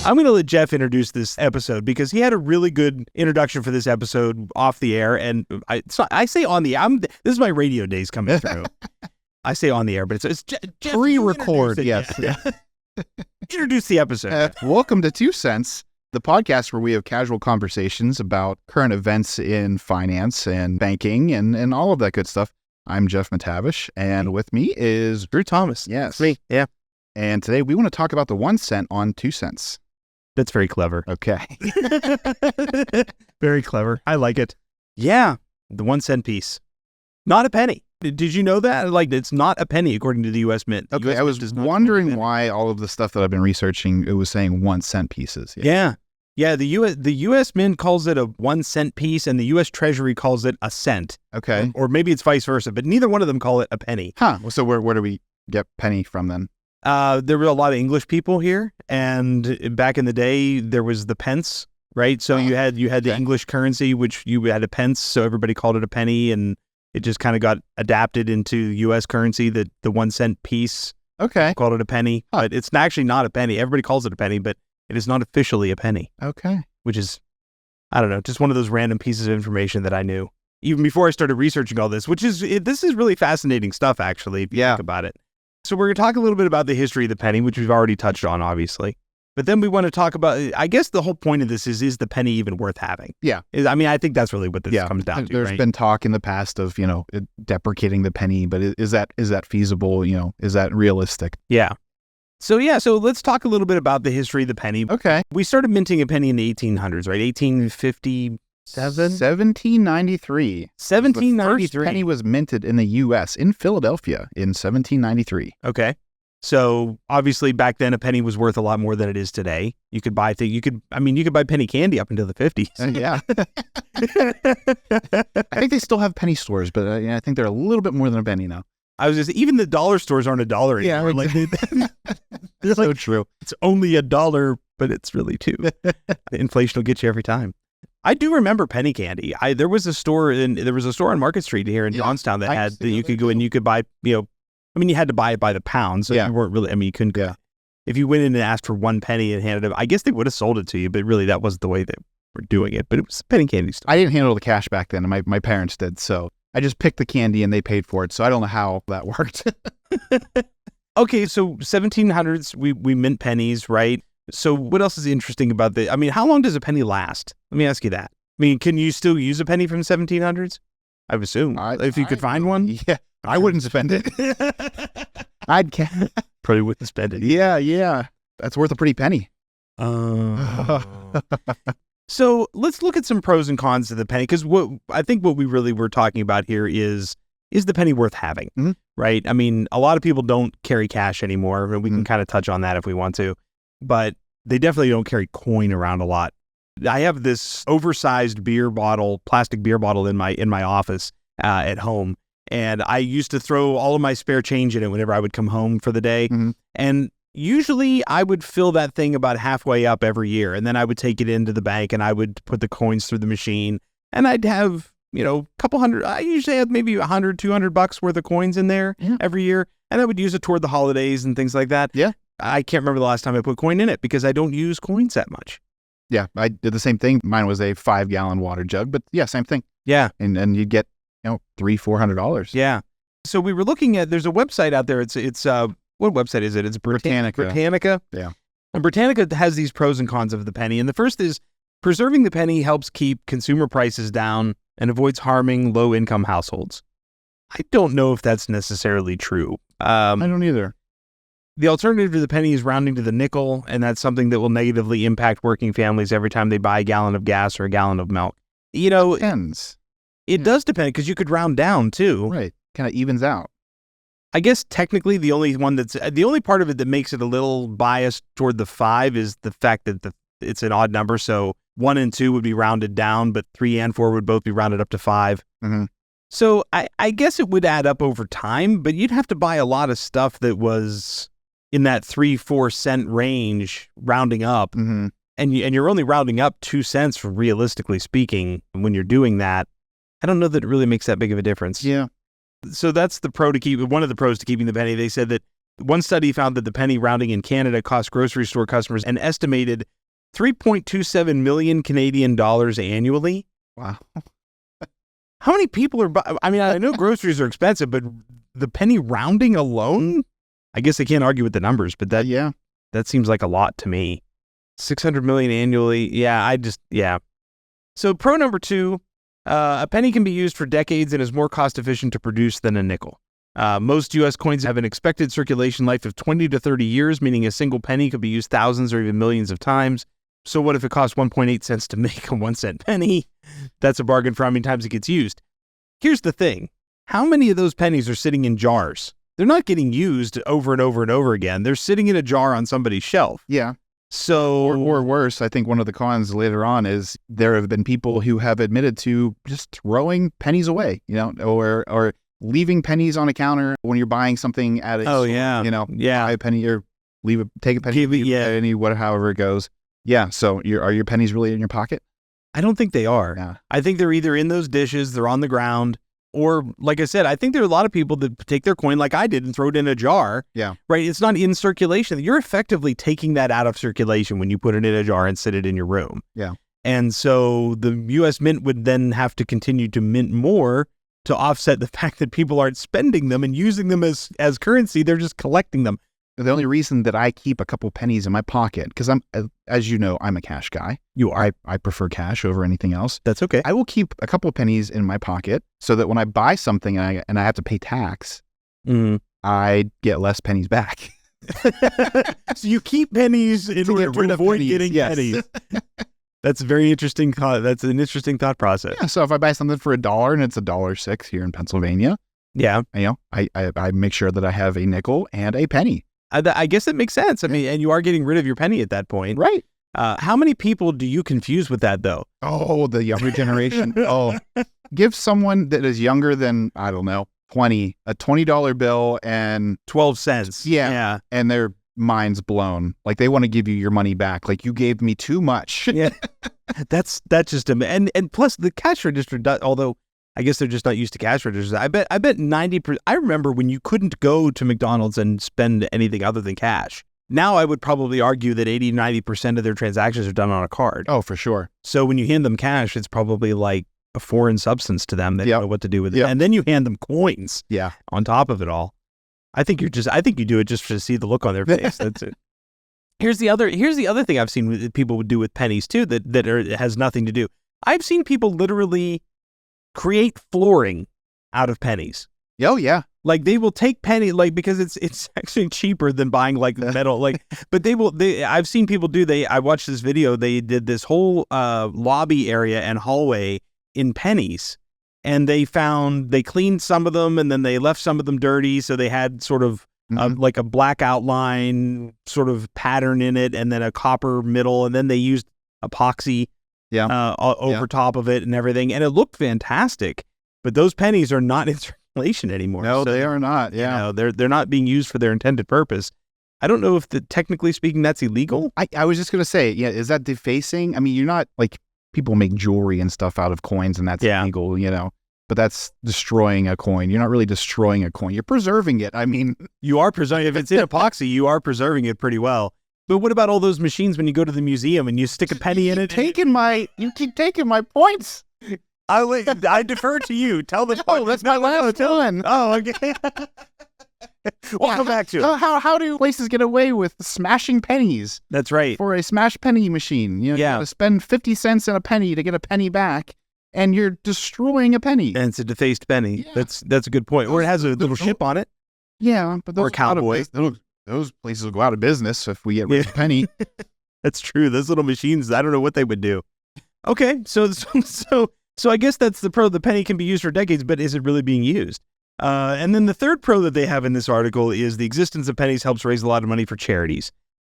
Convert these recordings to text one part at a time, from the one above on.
I'm going to let Jeff introduce this episode because he had a really good introduction for this episode off the air. And I say on the air. This is my radio days coming through. I say on the air, but it's Jeff. Pre-record, yes. Yeah. Introduce the episode. Welcome to 2 Cents, the podcast where we have casual conversations about current events in finance and banking and all of that good stuff. I'm Jeff McTavish, and with me is Drew Thomas. Yes. It's me. Yeah. And today we want to talk about the 1 cent on 2 cents. That's very clever. Okay. Very clever. I like it. Yeah. The 1 cent piece. Not a penny. Did you know that? Like, it's not a penny according to the U.S. Mint. Okay. I was wondering why all of the stuff that I've been researching, it was saying 1 cent pieces. Yeah. The U.S. Mint calls it a 1 cent piece, and the U.S. Treasury calls it a cent. Okay. Or maybe it's vice versa, but neither one of them call it a penny. Huh. So where do we get penny from then? There were a lot of English people here, and back in the day, there was the pence, right? So you had the English currency, which you had a pence, so everybody called it a penny, and it just kind of got adapted into U.S. currency, the 1 cent piece. Okay. Called it a penny, but it's actually not a penny. Everybody calls it a penny, but it is not officially a penny. Okay. Which is, I don't know, just one of those random pieces of information that I knew even before I started researching all this, this is really fascinating stuff, actually, if you think about it. So we're going to talk a little bit about the history of the penny, which we've already touched on, obviously. But then we want to talk about, I guess the whole point of this is the penny even worth having? Yeah. I think that's really what this comes down to, There's been talk in the past of, deprecating the penny, but is that feasible? Is that realistic? Yeah. So let's talk a little bit about the history of the penny. Okay. We started minting a penny in the 1800s, right? 1857? 1793. 1793. The first penny was minted in the U.S. in Philadelphia in 1793. Okay. So obviously back then a penny was worth a lot more than it is today. You could buy you could buy penny candy up until the 50s. Yeah. I think they still have penny stores, but I think they're a little bit more than a penny now. Even the dollar stores aren't a dollar anymore. Yeah, it's so true. It's only $1, but it's really $2. The inflation will get you every time. I do remember penny candy. There was a store on Market Street here in Johnstown that had that you could go and you could buy. You had to buy it by the pound, so you weren't really. You couldn't. Yeah. If you went in and asked for 1 penny and handed it, I guess they would have sold it to you, but really that wasn't the way they were doing it. But it was penny candy stuff. I didn't handle the cash back then. My parents did, so I just picked the candy and they paid for it. So I don't know how that worked. Okay, so 1700s, we mint pennies, right? So what else is interesting about how long does a penny last? Let me ask you that. Can you still use a penny from 1700s? I would assume. If you could find one? Yeah, I wouldn't spend it. Probably wouldn't spend it. Yeah. That's worth a pretty penny. So let's look at some pros and cons of the penny, because I think what we really were talking about here is the penny worth having, right? A lot of people don't carry cash anymore, and we can kind of touch on that if we want to, but they definitely don't carry coin around a lot. I have this oversized plastic beer bottle in my office at home, and I used to throw all of my spare change in it whenever I would come home for the day, and usually I would fill that thing about halfway up every year, and then I would take it into the bank and I would put the coins through the machine, and I'd have, a couple hundred, I usually have maybe $100, $200 worth of coins in there every year, and I would use it toward the holidays and things like that. Yeah. I can't remember the last time I put coin in it because I don't use coins that much. Yeah, I did the same thing. Mine was a 5-gallon water jug, but yeah, same thing. Yeah. And you'd get, $300-$400. Yeah. So we were looking at, there's a website out there. It's what website is it? It's Britannica. Yeah. And Britannica has these pros and cons of the penny. And the first is preserving the penny helps keep consumer prices down and avoids harming low-income households. I don't know if that's necessarily true. I don't either. The alternative to the penny is rounding to the nickel, and that's something that will negatively impact working families every time they buy a gallon of gas or a gallon of milk. Depends. It does depend, because you could round down too. Right. Kind of evens out. I guess technically the only part of it that makes it a little biased toward the 5 is the fact that it's an odd number. So 1 and 2 would be rounded down, but 3 and 4 would both be rounded up to 5. Mm-hmm. So I guess it would add up over time, but you'd have to buy a lot of stuff that was in that 3-4 cent range rounding up. Mm-hmm. And you're only rounding up 2 cents, realistically speaking, when you're doing that. I don't know that it really makes that big of a difference. Yeah. So that's one of the pros to keeping the penny. They said that one study found that the penny rounding in Canada cost grocery store customers an estimated 3.27 million Canadian dollars annually. Wow. How many people are I mean, I know groceries are expensive, but the penny rounding alone, I guess I can't argue with the numbers, but that seems like a lot to me. 600 million annually. Yeah. So pro number 2, a penny can be used for decades and is more cost efficient to produce than a nickel. Most U.S. coins have an expected circulation life of 20 to 30 years, meaning a single penny could be used thousands or even millions of times. So what if it costs 1.8 cents to make a 1 cent penny? That's a bargain for how many times it gets used. Here's the thing. How many of those pennies are sitting in jars? They're not getting used over and over and over again. They're sitting in a jar on somebody's shelf. Yeah. So, or worse, I think one of the cons later on is there have been people who have admitted to just throwing pennies away, or leaving pennies on a counter when you're buying something at a store, buy a penny or take a penny, penny, however it goes. Yeah. So are your pennies really in your pocket? I don't think they are. Yeah. I think they're either in those dishes, they're on the ground, or like I said, I think there are a lot of people that take their coin like I did and throw it in a jar. Yeah. Right. It's not in circulation. You're effectively taking that out of circulation when you put it in a jar and sit it in your room. Yeah. And so the U.S. Mint would then have to continue to mint more to offset the fact that people aren't spending them and using them as currency. They're just collecting them. The only reason that I keep a couple pennies in my pocket, because as you know, I'm a cash guy. You are. I prefer cash over anything else. That's okay. I will keep a couple of pennies in my pocket so that when I buy something and I have to pay tax, I get less pennies back. So you keep pennies in order to avoid getting pennies. That's very interesting. That's an interesting thought process. Yeah. So if I buy something for $1 and it's $1.06 here in Pennsylvania, I make sure that I have a nickel and a penny. I guess that makes sense. I mean, and you are getting rid of your penny at that point. Right. How many people do you confuse with that, though? Oh, the younger generation. Give someone that is younger than, I don't know, 20, a $20 bill and 12 cents. Yeah. And their mind's blown. Like they want to give you your money back. Like you gave me too much. Yeah. That's just, and plus the cash register, although I guess they're just not used to cash registers. I bet 90%. I remember when you couldn't go to McDonald's and spend anything other than cash. Now I would probably argue that 80-90% of their transactions are done on a card. Oh, for sure. So when you hand them cash, it's probably like a foreign substance to them. They don't know what to do with it. And then you hand them coins. Yeah. On top of it all. I think you do it just to see the look on their face. That's it. Here's the other thing I've seen people would do with pennies too that has nothing to do. I've seen people literally create flooring out of pennies. Oh yeah. Like they will take penny, like, because it's actually cheaper than buying like metal, like, but I've seen people I watched this video. They did this whole lobby area and hallway in pennies, and they cleaned some of them and then they left some of them dirty. So they had sort of like a black outline sort of pattern in it, and then a copper middle, and then they used epoxy over top of it and everything, and it looked fantastic. But those pennies are not in circulation anymore. No, they are not. Yeah, they're not being used for their intended purpose. I don't know if technically speaking that's illegal. I was just gonna say, is that defacing? I mean, you're not like people make jewelry and stuff out of coins, and that's illegal, But that's destroying a coin. You're not really destroying a coin. You're preserving it. I mean, you are preserving. If it's in epoxy, you are preserving it pretty well. But what about all those machines when you go to the museum and you stick a penny in it? You keep taking my points. I defer to you. Tell the point. That's my last one. Oh, okay. We'll come back to it. How do places get away with smashing pennies? That's right. For a smash penny machine. You got to spend 50 cents in a penny to get a penny back, and you're destroying a penny. And it's a defaced penny. Yeah. That's a good point. Or it has a little ship on it. Yeah, but or a cowboy. Those places will go out of business if we get rid of a penny. That's true. Those little machines, I don't know what they would do. Okay, so I guess that's the pro. The penny can be used for decades, but is it really being used? And then the third pro that they have in this article is the existence of pennies helps raise a lot of money for charities.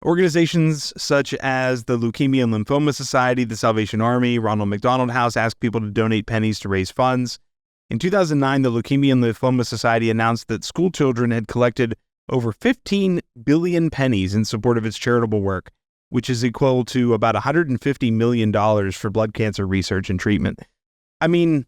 Organizations such as the Leukemia and Lymphoma Society, the Salvation Army, Ronald McDonald House ask people to donate pennies to raise funds. In 2009, the Leukemia and Lymphoma Society announced that school children had collected over 15 billion pennies in support of its charitable work, which is equal to about $150 million for blood cancer research and treatment. I mean,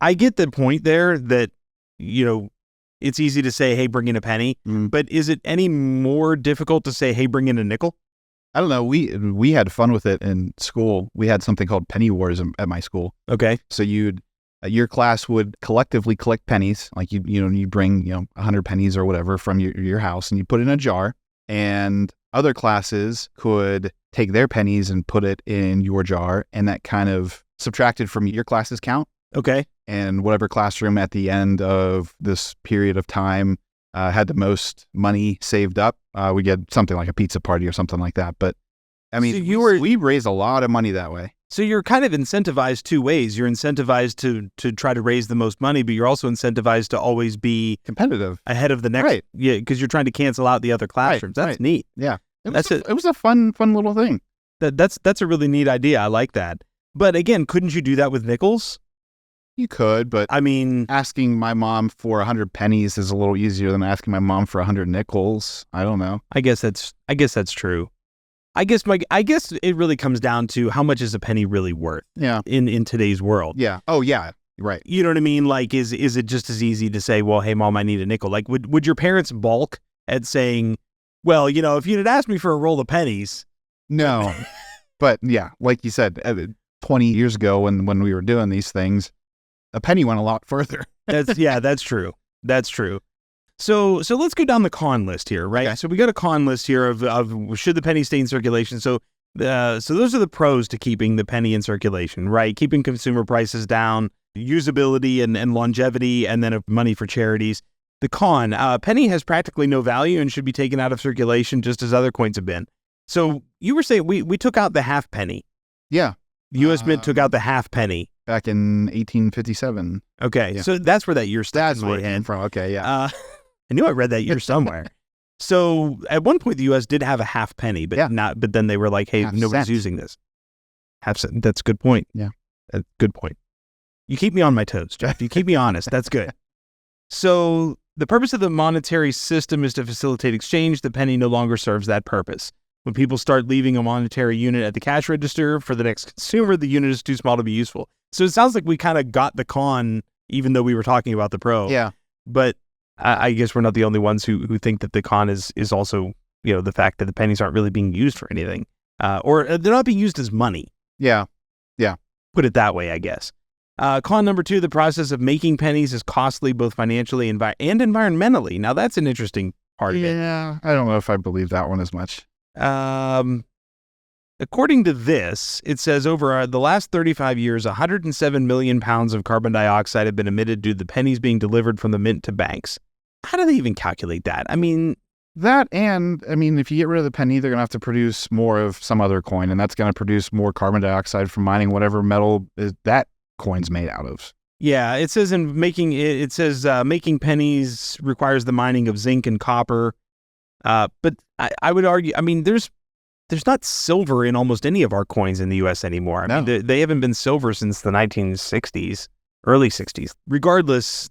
I get the point there that, it's easy to say, hey, bring in a penny, but is it any more difficult to say, hey, bring in a nickel? I don't know. We had fun with it in school. We had something called penny wars at my school. Okay. So your class would collectively collect pennies. Like you bring 100 pennies or whatever from your house, and you put it in a jar. And other classes could take their pennies and put it in your jar, and that kind of subtracted from your class's count. Okay. And whatever classroom at the end of this period of time had the most money saved up, we get something like a pizza party or something like that. But I mean, so we raised a lot of money that way. So you're kind of incentivized two ways. You're incentivized to try to raise the most money, but you're also incentivized to always be competitive ahead of the next. Right. Yeah, because you're trying to cancel out the other classrooms. That's neat. Yeah. It was a fun little thing. That's a really neat idea. I like that. But again, couldn't you do that with nickels? You could, but I mean, asking my mom for 100 pennies is a little easier than asking my mom for 100 nickels. I don't know. I guess that's true. I guess it really comes down to how much is a penny really worth? Yeah. In today's world. Yeah. Oh yeah. Right. You know what I mean? Like, is it just as easy to say, well, hey, Mom, I need a nickel? Like, would your parents balk at saying, well, if you'd asked me for a roll of pennies? No. But yeah, like you said, 20 years ago when we were doing these things, a penny went a lot further. That's true. That's true. So let's go down the con list here, right? Okay. So we got a con list here of should the penny stay in circulation. So those are the pros to keeping the penny in circulation, right? Keeping consumer prices down, usability and longevity, and then money for charities. The con, penny has practically no value and should be taken out of circulation just as other coins have been. So you were saying we took out the half penny. Yeah. The U.S. Mint took out the half penny. Back in 1857. Okay, Yeah. So that's where that year starts That's where it came from. Okay, yeah. I knew I read that year somewhere. So at one point, the U.S. did have a half penny, but But then they were like, "Hey, Half nobody's cent. using this." Half cent. That's a good point. Yeah, good point. You keep me on my toes, Jeff. You keep me honest. That's good. So the purpose of the monetary system is to facilitate exchange. The penny no longer serves that purpose. When people start leaving a monetary unit at the cash register for the next consumer, the unit is too small to be useful. So it sounds like we kind of got the con, even though we were talking about the pro. Yeah. But I guess we're not the only ones who think that the con is also, the fact that the pennies aren't really being used for anything, or they're not being used as money. Yeah. Yeah. Put it that way, I guess. Con number 2, the process of making pennies is costly both financially and environmentally. Now that's an interesting part of it. Yeah. I don't know if I believe that one as much. According to this, it says over the last 35 years, 107 million pounds of carbon dioxide have been emitted due to the pennies being delivered from the mint to banks. How do they even calculate that? I mean, if you get rid of the penny, they're going to have to produce more of some other coin, and that's going to produce more carbon dioxide from mining whatever metal that coin's made out of. Yeah, it says making pennies requires the mining of zinc and copper. But I would argue, there's not silver in almost any of our coins in the U.S. anymore. No. They haven't been silver since the 1960s, early 60s. Regardless,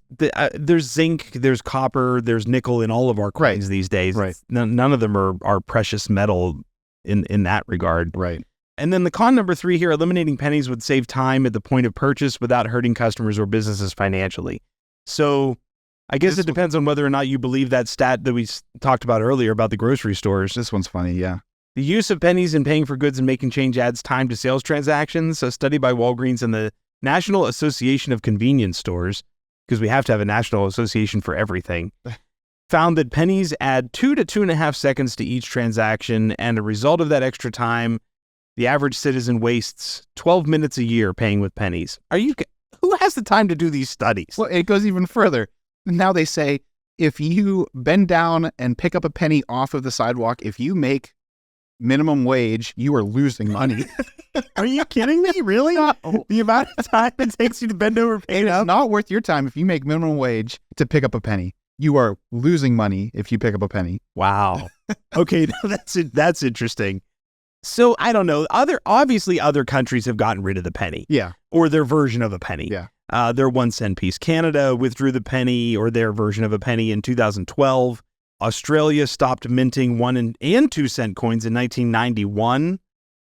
there's zinc, there's copper, there's nickel in all of our coins these days. Right. None of them are precious metal in that regard. Right. And then the con number 3 here, eliminating pennies would save time at the point of purchase without hurting customers or businesses financially. So I guess it depends on whether or not you believe that stat that we talked about earlier about the grocery stores. This one's funny, yeah. The use of pennies in paying for goods and making change adds time to sales transactions. A study by Walgreens and the National Association of Convenience Stores, because we have to have a national association for everything, found that pennies add 2 to 2.5 seconds to each transaction, and a result of that extra time, the average citizen wastes 12 minutes a year paying with pennies. Who has the time to do these studies? Well, it goes even further. Now they say, if you bend down and pick up a penny off of the sidewalk, if you make minimum wage, you are losing money. Are you kidding me? Really? The amount of time it takes you to bend over and pick it up? It's not worth your time if you make minimum wage to pick up a penny. You are losing money if you pick up a penny. Wow. Okay, that's interesting. So I don't know. Obviously other countries have gotten rid of the penny. Yeah. Or their version of a penny. Yeah. Their 1 cent piece. Canada withdrew the penny or their version of a penny in 2012. Australia stopped minting 1 and 2 cent coins in 1991,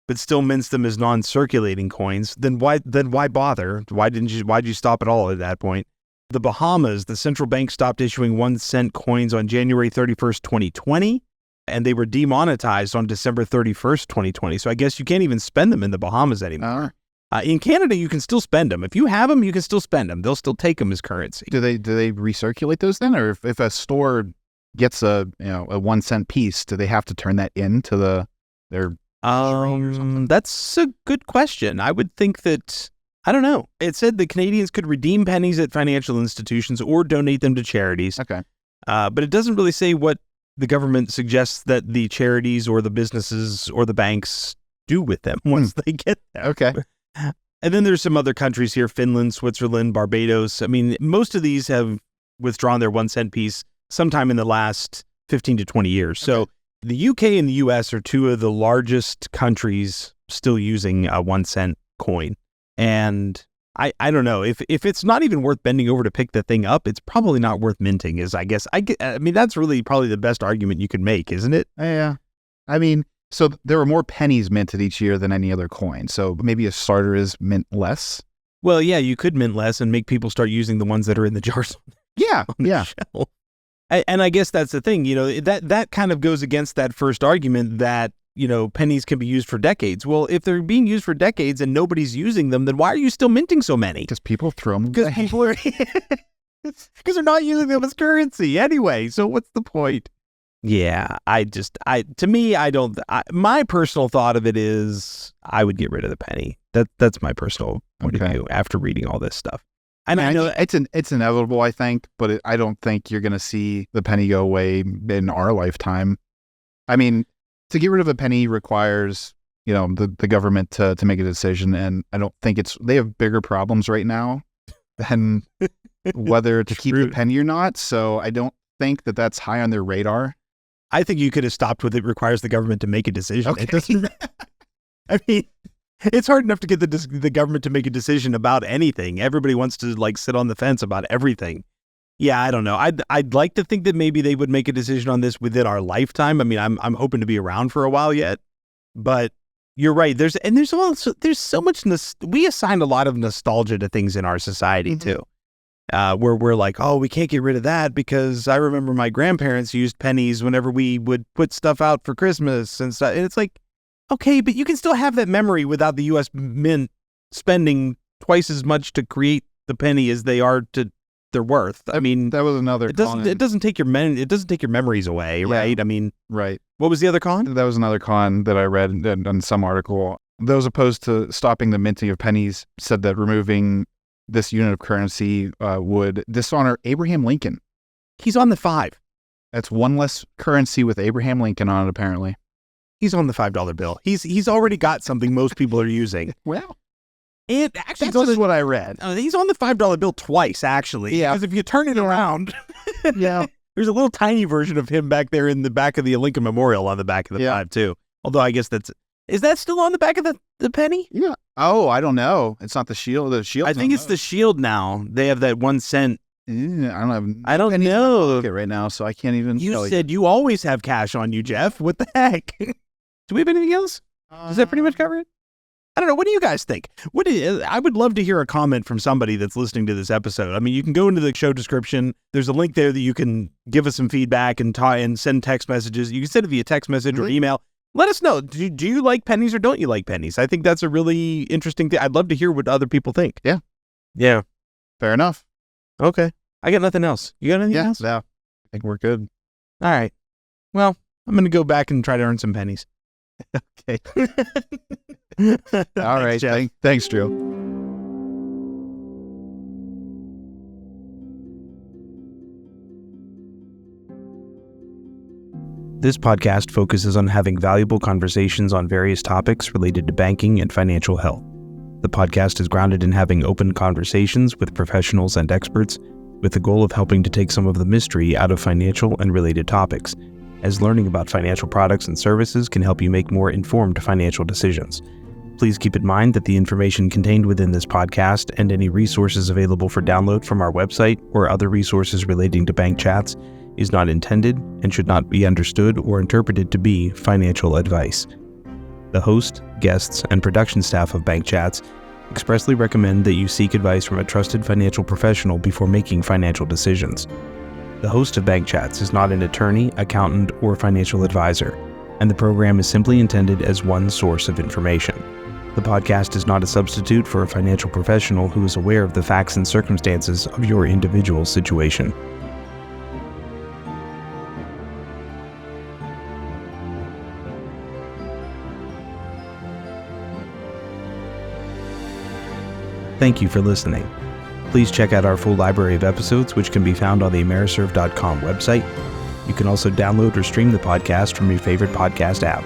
but still mints them as non-circulating coins. Then why bother? Why'd you stop at all at that point? The Bahamas, the central bank stopped issuing 1 cent coins on January 31st, 2020. and they were demonetized on December 31st, 2020. So I guess you can't even spend them in the Bahamas anymore. In Canada, you can still spend them. If you have them, you can still spend them. They'll still take them as currency. Do they recirculate those then? Or if a store gets a 1 cent piece, do they have to turn that into their That's a good question. I would think that, I don't know. It said the Canadians could redeem pennies at financial institutions or donate them to charities. Okay. But it doesn't really say what the government suggests that the charities or the businesses or the banks do with them once they get there. Okay. And then there's some other countries here, Finland, Switzerland, Barbados. I mean, most of these have withdrawn their 1 cent piece sometime in the last 15 to 20 years. Okay. So the UK and the US are two of the largest countries still using a 1 cent coin. And I don't know, if it's not even worth bending over to pick the thing up, it's probably not worth minting, I mean, that's really probably the best argument you could make, isn't it? Yeah. I mean, so there are more pennies minted each year than any other coin. So maybe a starter is mint less. Well, yeah, you could mint less and make people start using the ones that are in the jars. Yeah, on the shelf. And I guess that's the thing, that kind of goes against that first argument that, pennies can be used for decades. Well, if they're being used for decades and nobody's using them, then why are you still minting so many? Because people throw them away. Because people are... Because they're not using them as currency anyway. So what's the point? Yeah, my personal thought of it is I would get rid of the penny. That's my personal point of view after reading all this stuff. And I know it's inevitable, I think, but I don't think you're going to see the penny go away in our lifetime. I mean, to get rid of a penny requires, the government to make a decision. And I don't think they have bigger problems right now than whether to keep the penny or not. So I don't think that's high on their radar. I think you could have stopped with it requires the government to make a decision. Okay. It doesn't, I mean, it's hard enough to get the government to make a decision about anything. Everybody wants to sit on the fence about everything. Yeah, I don't know. I'd like to think that maybe they would make a decision on this within our lifetime. I mean, I'm hoping to be around for a while yet, but you're right. There's so much, we assign a lot of nostalgia to things in our society too. Where we're like, oh, we can't get rid of that because I remember my grandparents used pennies whenever we would put stuff out for Christmas and stuff. And it's like, okay, but you can still have that memory without the U.S. Mint spending twice as much to create the penny as they are to their worth. I mean, that was another. It doesn't take your memories away, right? I mean, right. What was the other con? That was another con that I read on some article. Those opposed to stopping the minting of pennies said that removing this unit of currency would dishonor Abraham Lincoln. He's on the 5. That's one less currency with Abraham Lincoln on it, apparently. He's on the $5 bill. He's already got something most people are using. Well, it actually that's just what I read. He's on the $5 bill twice, actually. Yeah. Because if you turn it around, yeah, there's a little tiny version of him back there in the back of the Lincoln Memorial on the back of the 5 too. Although I guess is that still on the back of the penny? Yeah. Oh, I don't know. It's not the shield. The shield. I think it's the shield now. They have that 1 cent. I don't know right now, so I can't even. You said you always have cash on you, Jeff. What the heck? Do we have anything else? Does that pretty much cover it? I don't know. What do you guys think? I would love to hear a comment from somebody that's listening to this episode. I mean, you can go into the show description. There's a link there that you can give us some feedback and send text messages. You can send it via text message or email. Let us know. Do you like pennies or don't you like pennies? I think that's a really interesting thing. I'd love to hear what other people think. Yeah. Yeah. Fair enough. Okay. I got nothing else. You got anything else? Yeah. I think we're good. All right. Well, I'm going to go back and try to earn some pennies. Okay. All right. Thanks, Drew. This podcast focuses on having valuable conversations on various topics related to banking and financial health. The podcast is grounded in having open conversations with professionals and experts with the goal of helping to take some of the mystery out of financial and related topics, as learning about financial products and services can help you make more informed financial decisions. Please keep in mind that the information contained within this podcast and any resources available for download from our website or other resources relating to bank chats is not intended and should not be understood or interpreted to be financial advice. The host, guests, and production staff of Bank Chats expressly recommend that you seek advice from a trusted financial professional before making financial decisions. The host of Bank Chats is not an attorney, accountant, or financial advisor, and the program is simply intended as one source of information. The podcast is not a substitute for a financial professional who is aware of the facts and circumstances of your individual situation. Thank you for listening. Please check out our full library of episodes, which can be found on the AmeriServ.com website. You can also download or stream the podcast from your favorite podcast app.